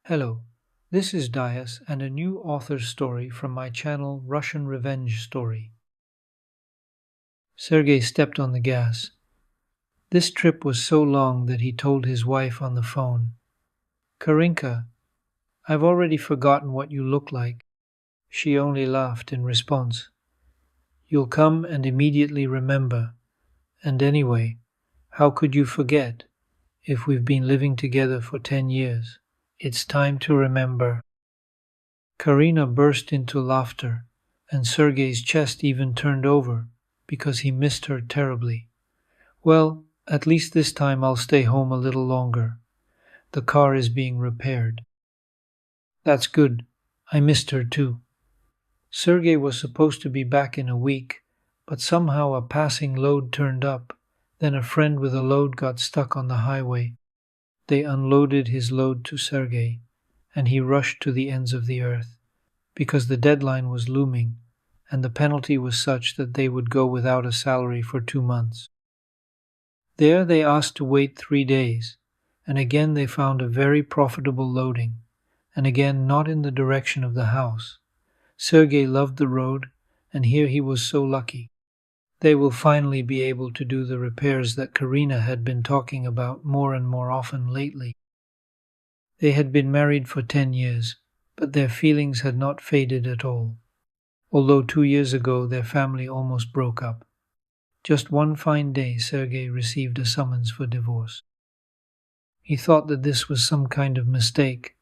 Hello, this is Dias and a new author's story from my channel Russian Revenge Story. Sergey stepped on the gas. This trip was so long that he told his wife on the phone, Karinka, I've already forgotten what you look like. She only laughed in response. You'll come and immediately remember. And anyway, how could you forget if we've been living together for 10 years? It's time to remember. Karina burst into laughter, and Sergey's chest even turned over because he missed her terribly. Well, at least this time I'll stay home a little longer. The car is being repaired. That's good. I missed her too. Sergey was supposed to be back in a week, but somehow a passing load turned up. Then a friend with a load got stuck on the highway. They unloaded his load to Sergey, and he rushed to the ends of the earth, because the deadline was looming, and the penalty was such that they would go without a salary for 2 months. There they asked to wait 3 days, and again they found a very profitable loading, and again not in the direction of the house. Sergey loved the road, and here he was so lucky. They will finally be able to do the repairs that Karina had been talking about more and more often lately. They had been married for 10 years, but their feelings had not faded at all, although 2 years ago their family almost broke up. Just one fine day Sergey received a summons for divorce. He thought that this was some kind of mistake,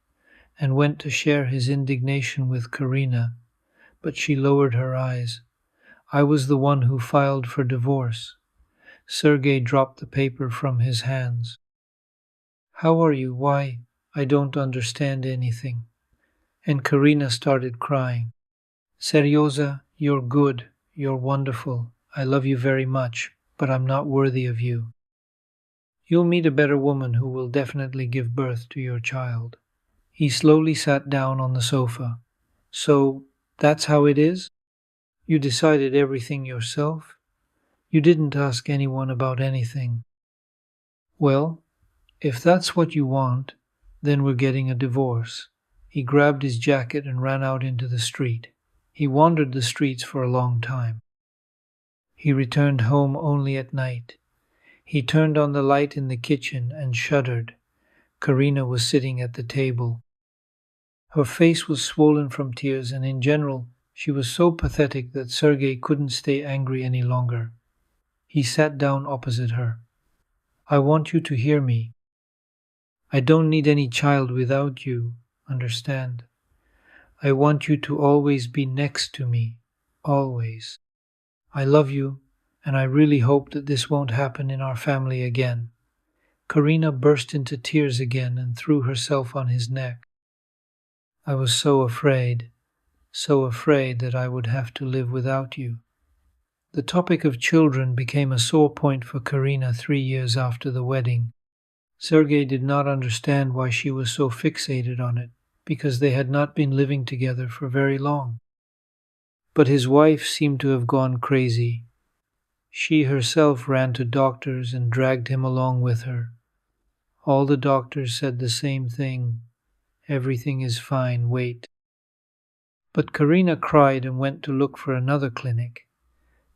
and went to share his indignation with Karina, but she lowered her eyes. I was the one who filed for divorce. Sergey dropped the paper from his hands. How are you? Why? I don't understand anything. And Karina started crying. Seryoza, you're good, you're wonderful, I love you very much, but I'm not worthy of you. You'll meet a better woman who will definitely give birth to your child. He slowly sat down on the sofa. So, that's how it is? You decided everything yourself? You didn't ask anyone about anything. Well, if that's what you want, then we're getting a divorce. He grabbed his jacket and ran out into the street. He wandered the streets for a long time. He returned home only at night. He turned on the light in the kitchen and shuddered. Karina was sitting at the table. Her face was swollen from tears, and in general, she was so pathetic that Sergey couldn't stay angry any longer. He sat down opposite her. I want you to hear me. I don't need any child without you, understand? I want you to always be next to me, always. I love you, and I really hope that this won't happen in our family again. Karina burst into tears again and threw herself on his neck. I was so afraid that I would have to live without you. The topic of children became a sore point for Karina 3 years after the wedding. Sergey did not understand why she was so fixated on it, because they had not been living together for very long. But his wife seemed to have gone crazy. She herself ran to doctors and dragged him along with her. All the doctors said the same thing. Everything is fine, wait. But Karina cried and went to look for another clinic.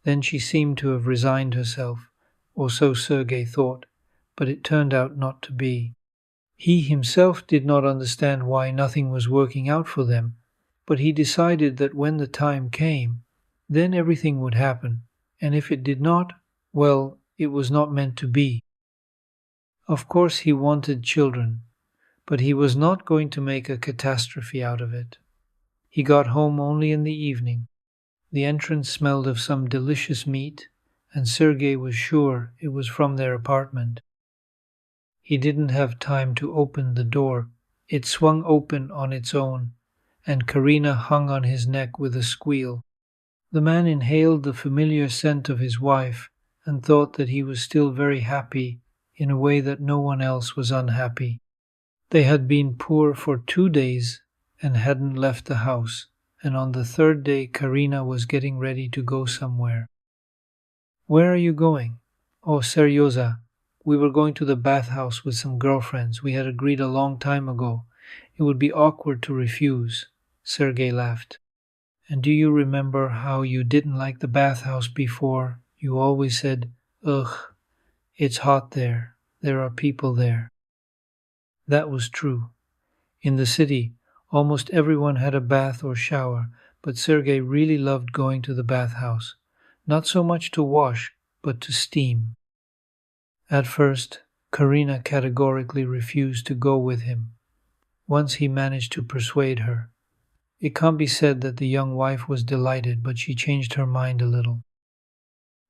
Then she seemed to have resigned herself, or so Sergey thought, but it turned out not to be. He himself did not understand why nothing was working out for them, but he decided that when the time came, then everything would happen, and if it did not, well, it was not meant to be. Of course he wanted children, but he was not going to make a catastrophe out of it. He got home only in the evening. The entrance smelled of some delicious meat, and Sergey was sure it was from their apartment. He didn't have time to open the door. It swung open on its own, and Karina hung on his neck with a squeal. The man inhaled the familiar scent of his wife and thought that he was still very happy in a way that no one else was unhappy. They had been poor for 2 days and hadn't left the house, and on the 3rd day Karina was getting ready to go somewhere. Where are you going? Oh, Seryoza, we were going to the bathhouse with some girlfriends we had agreed a long time ago. It would be awkward to refuse. Sergey laughed. And do you remember how you didn't like the bathhouse before? You always said, "Ugh, it's hot there. There are people there." That was true. In the city, almost everyone had a bath or shower, but Sergey really loved going to the bathhouse. Not so much to wash, but to steam. At first, Karina categorically refused to go with him. Once he managed to persuade her. It can't be said that the young wife was delighted, but she changed her mind a little.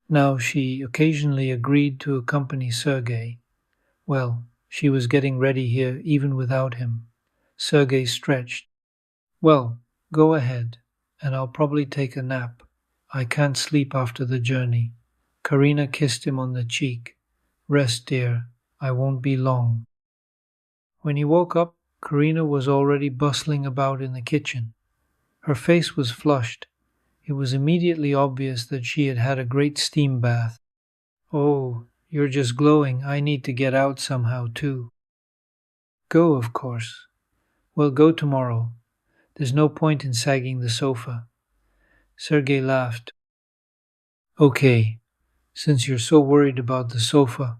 Now she occasionally agreed to accompany Sergey. Well, she was getting ready here even without him. Sergey stretched. Well, go ahead, and I'll probably take a nap. I can't sleep after the journey. Karina kissed him on the cheek. Rest, dear. I won't be long. When he woke up, Karina was already bustling about in the kitchen. Her face was flushed. It was immediately obvious that she had had a great steam bath. Oh, you're just glowing. I need to get out somehow, too. Go, of course. Well, go tomorrow. There's no point in sagging the sofa. Sergey laughed. Okay, since you're so worried about the sofa,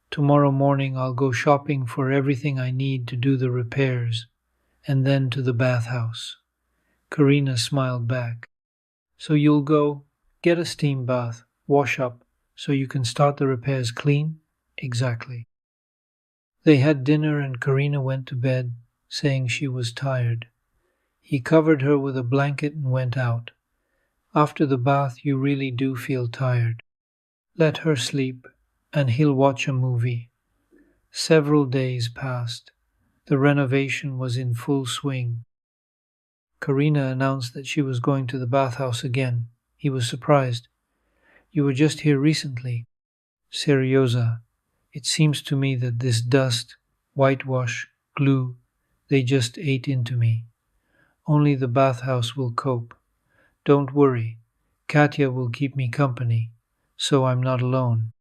tomorrow morning I'll go shopping for everything I need to do the repairs, and then to the bathhouse. Karina smiled back. So you'll go, get a steam bath, wash up, so you can start the repairs clean? Exactly. They had dinner and Karina went to bed, saying she was tired. He covered her with a blanket and went out. After the bath you really do feel tired. Let her sleep, and he'll watch a movie. Several days passed. The renovation was in full swing. Karina announced that she was going to the bathhouse again. He was surprised. You were just here recently. Seryoza, it seems to me that this dust, whitewash, glue, they just ate into me. Only the bathhouse will cope. Don't worry, Katya will keep me company, so I'm not alone.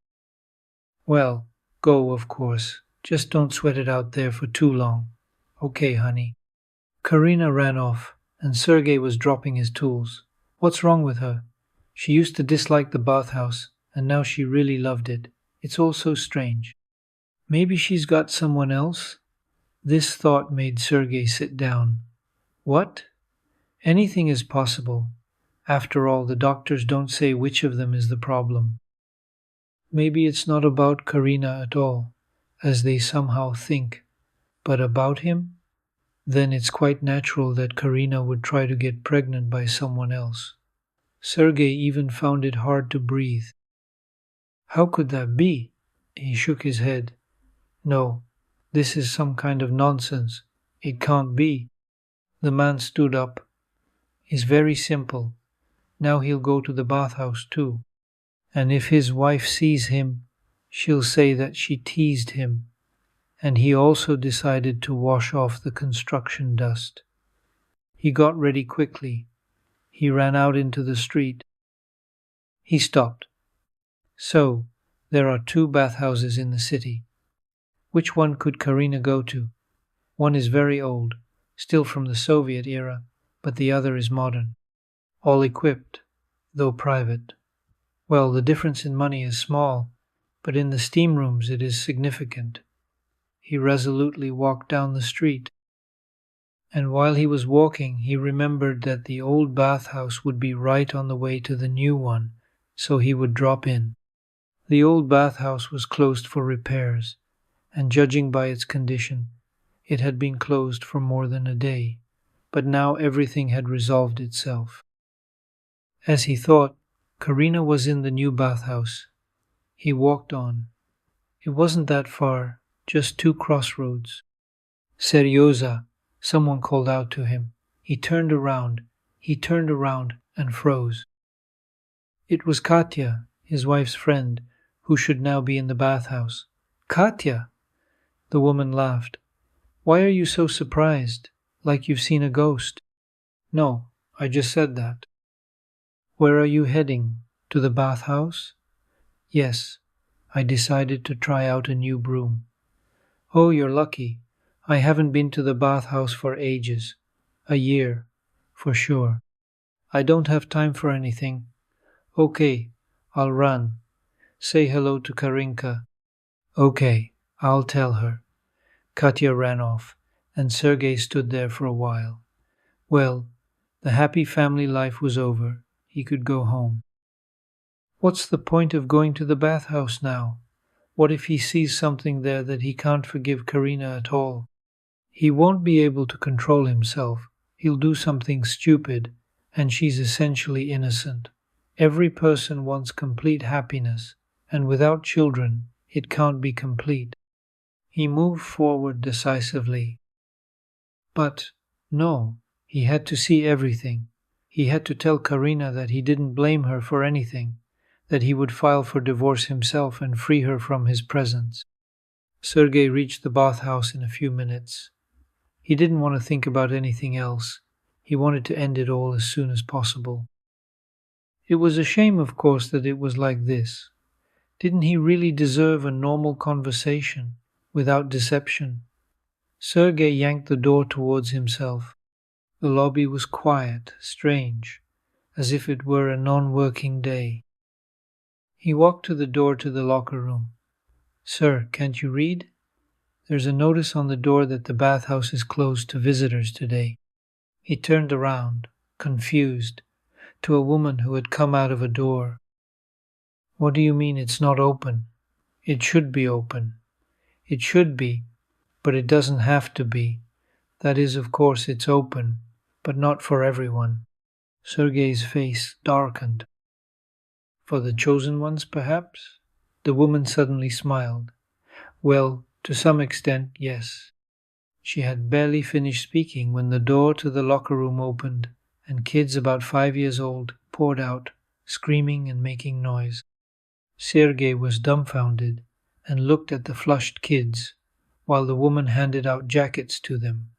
Well, go of course. Just don't sweat it out there for too long. Okay, honey. Karina ran off, and Sergey was dropping his tools. What's wrong with her? She used to dislike the bathhouse, and now she really loved it. It's all so strange. Maybe she's got someone else? This thought made Sergey sit down. What? Anything is possible. After all, the doctors don't say which of them is the problem. Maybe it's not about Karina at all, as they somehow think, but about him? Then it's quite natural that Karina would try to get pregnant by someone else. Sergey even found it hard to breathe. How could that be? He shook his head. No, this is some kind of nonsense. It can't be. The man stood up. It's very simple. Now he'll go to the bathhouse too. And if his wife sees him, she'll say that she teased him. And he also decided to wash off the construction dust. He got ready quickly. He ran out into the street. He stopped. So, there are two bathhouses in the city. Which one could Karina go to? One is very old, still from the Soviet era, but the other is modern. All equipped, though private. Well, the difference in money is small, but in the steam rooms it is significant. He resolutely walked down the street. And while he was walking, he remembered that the old bathhouse would be right on the way to the new one, so he would drop in. The old bathhouse was closed for repairs, and judging by its condition, it had been closed for more than a day, but now everything had resolved itself. As he thought, Karina was in the new bathhouse. He walked on. It wasn't that far, just 2 crossroads. Seryoza, someone called out to him. He turned around and froze. It was Katya, his wife's friend, who should now be in the bathhouse. Katya! The woman laughed. Why are you so surprised, like you've seen a ghost? No, I just said that. Where are you heading? To the bathhouse? Yes, I decided to try out a new broom. Oh, you're lucky. I haven't been to the bathhouse for ages. A year, for sure. I don't have time for anything. Okay, I'll run. Say hello to Karinka. Okay, I'll tell her. Katya ran off, and Sergey stood there for a while. Well, the happy family life was over. He could go home. What's the point of going to the bathhouse now? What if he sees something there that he can't forgive Karina at all? He won't be able to control himself. He'll do something stupid, and she's essentially innocent. Every person wants complete happiness, and without children, it can't be complete. He moved forward decisively. But no, he had to see everything. He had to tell Karina that he didn't blame her for anything, that he would file for divorce himself and free her from his presence. Sergey reached the bathhouse in a few minutes. He didn't want to think about anything else. He wanted to end it all as soon as possible. It was a shame, of course, that it was like this. Didn't he really deserve a normal conversation, without deception? Sergey yanked the door towards himself. The lobby was quiet, strange, as if it were a non-working day. He walked to the door to the locker room. Sir, can't you read? There's a notice on the door that the bathhouse is closed to visitors today. He turned around, confused, to a woman who had come out of a door. What do you mean it's not open? It should be open. It should be, but it doesn't have to be. That is, of course, it's open, but not for everyone. Sergey's face darkened. For the chosen ones, perhaps? The woman suddenly smiled. Well, to some extent, yes. She had barely finished speaking when the door to the locker room opened, and kids about 5 years old poured out, screaming and making noise. Sergey was dumbfounded and looked at the flushed kids, while the woman handed out jackets to them.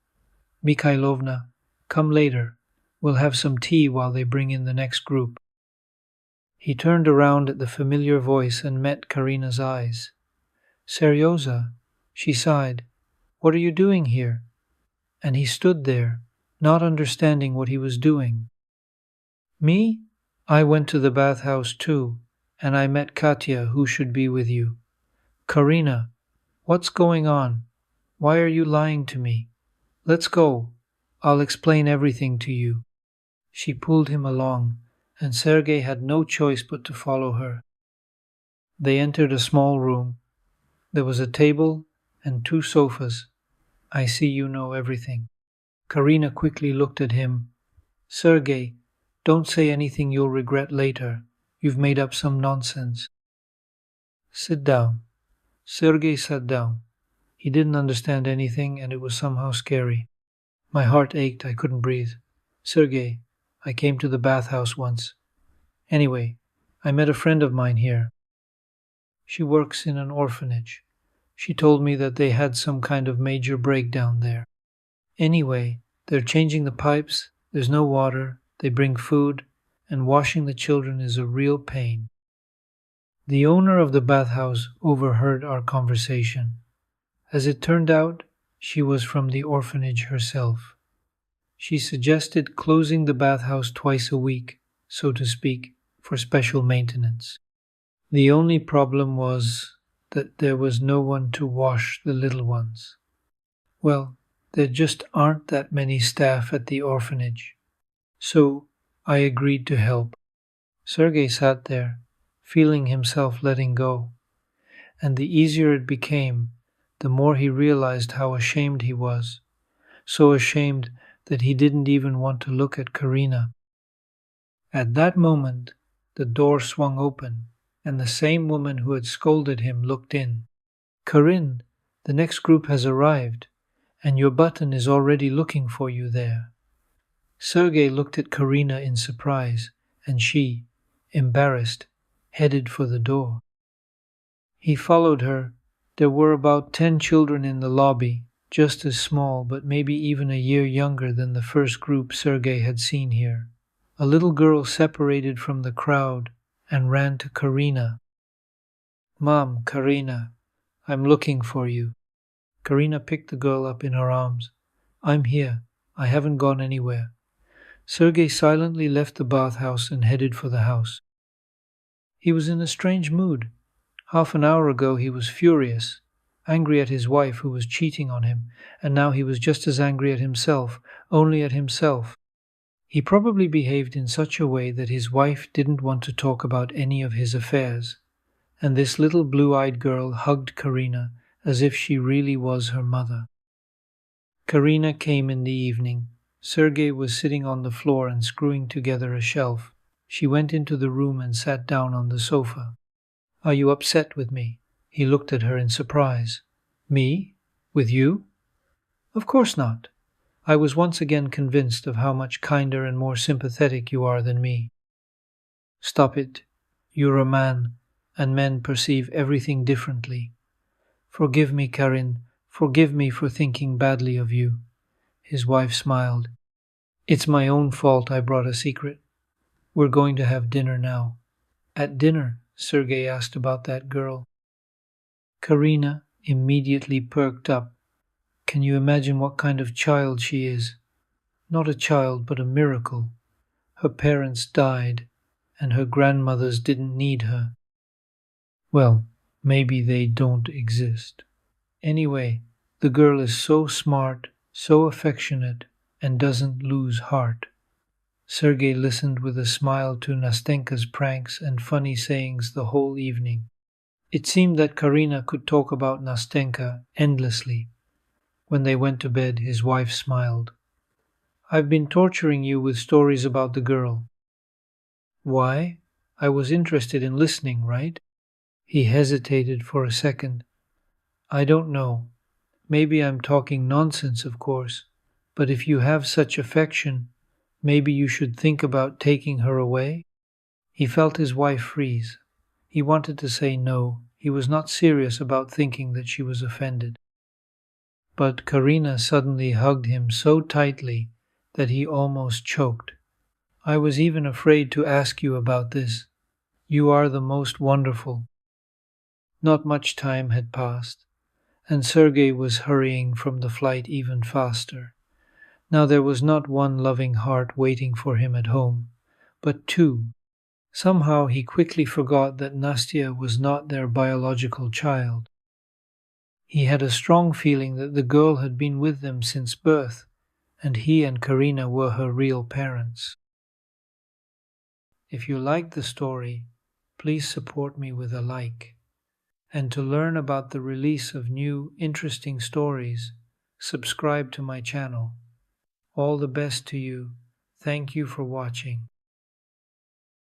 Mikhailovna, come later. We'll have some tea while they bring in the next group. He turned around at the familiar voice and met Karina's eyes. Seryoza, she sighed. What are you doing here? And he stood there, not understanding what he was doing. Me? I went to the bathhouse too, and I met Katya, who should be with you. Karina, what's going on? Why are you lying to me? Let's go. I'll explain everything to you. She pulled him along, and Sergey had no choice but to follow her. They entered a small room. There was a table and 2 sofas. I see you know everything. Karina quickly looked at him. Sergey, don't say anything you'll regret later. You've made up some nonsense. Sit down. Sergey sat down. He didn't understand anything, and it was somehow scary. My heart ached. I couldn't breathe. Sergey, I came to the bathhouse once. Anyway, I met a friend of mine here. She works in an orphanage. She told me that they had some kind of major breakdown there. Anyway, they're changing the pipes, there's no water, they bring food, and washing the children is a real pain. The owner of the bathhouse overheard our conversation. As it turned out, she was from the orphanage herself. She suggested closing the bathhouse twice a week, so to speak, for special maintenance. The only problem was that there was no one to wash the little ones. Well, there just aren't that many staff at the orphanage. So I agreed to help. Sergey sat there, feeling himself letting go. And the easier it became, the more he realized how ashamed he was. So ashamed that he didn't even want to look at Karina. At that moment, the door swung open, and the same woman who had scolded him looked in. Karin, the next group has arrived, and your button is already looking for you there. Sergey looked at Karina in surprise, and she, embarrassed, headed for the door. He followed her. There were about 10 children in the lobby, just as small but maybe even a year younger than the first group Sergey had seen here. A little girl separated from the crowd and ran to Karina. Mom, Karina, I'm looking for you. Karina picked the girl up in her arms. I'm here. I haven't gone anywhere. Sergey silently left the bathhouse and headed for the house. He was in a strange mood. Half an hour ago he was furious, angry at his wife who was cheating on him, and now he was just as angry at himself, only at himself. He probably behaved in such a way that his wife didn't want to talk about any of his affairs, and this little blue-eyed girl hugged Karina as if she really was her mother. Karina came in the evening. Sergey was sitting on the floor and screwing together a shelf. She went into the room and sat down on the sofa. Are you upset with me? He looked at her in surprise. Me? With you? Of course not. I was once again convinced of how much kinder and more sympathetic you are than me. Stop it. You're a man, and men perceive everything differently. Forgive me, Karin. Forgive me for thinking badly of you. His wife smiled. It's my own fault I brought a secret. We're going to have dinner now. At dinner, Sergey asked about that girl. Karina immediately perked up. Can you imagine what kind of child she is? Not a child, but a miracle. Her parents died, and her grandmothers didn't need her. Well, maybe they don't exist. Anyway, the girl is so smart, so affectionate, and doesn't lose heart. Sergey listened with a smile to Nastenka's pranks and funny sayings the whole evening. It seemed that Karina could talk about Nastenka endlessly. When they went to bed, his wife smiled. I've been torturing you with stories about the girl. Why? I was interested in listening, right? He hesitated for a second. I don't know. Maybe I'm talking nonsense, of course, but if you have such affection, maybe you should think about taking her away? He felt his wife freeze. He wanted to say no. He was not serious about thinking that she was offended. But Karina suddenly hugged him so tightly that he almost choked. I was even afraid to ask you about this. You are the most wonderful. Not much time had passed, and Sergey was hurrying from the flight even faster. Now there was not one loving heart waiting for him at home, but two. Somehow he quickly forgot that Nastya was not their biological child. He had a strong feeling that the girl had been with them since birth, and he and Karina were her real parents. If you liked the story, please support me with a like. And to learn about the release of new, interesting stories, subscribe to my channel. All the best to you. Thank you for watching.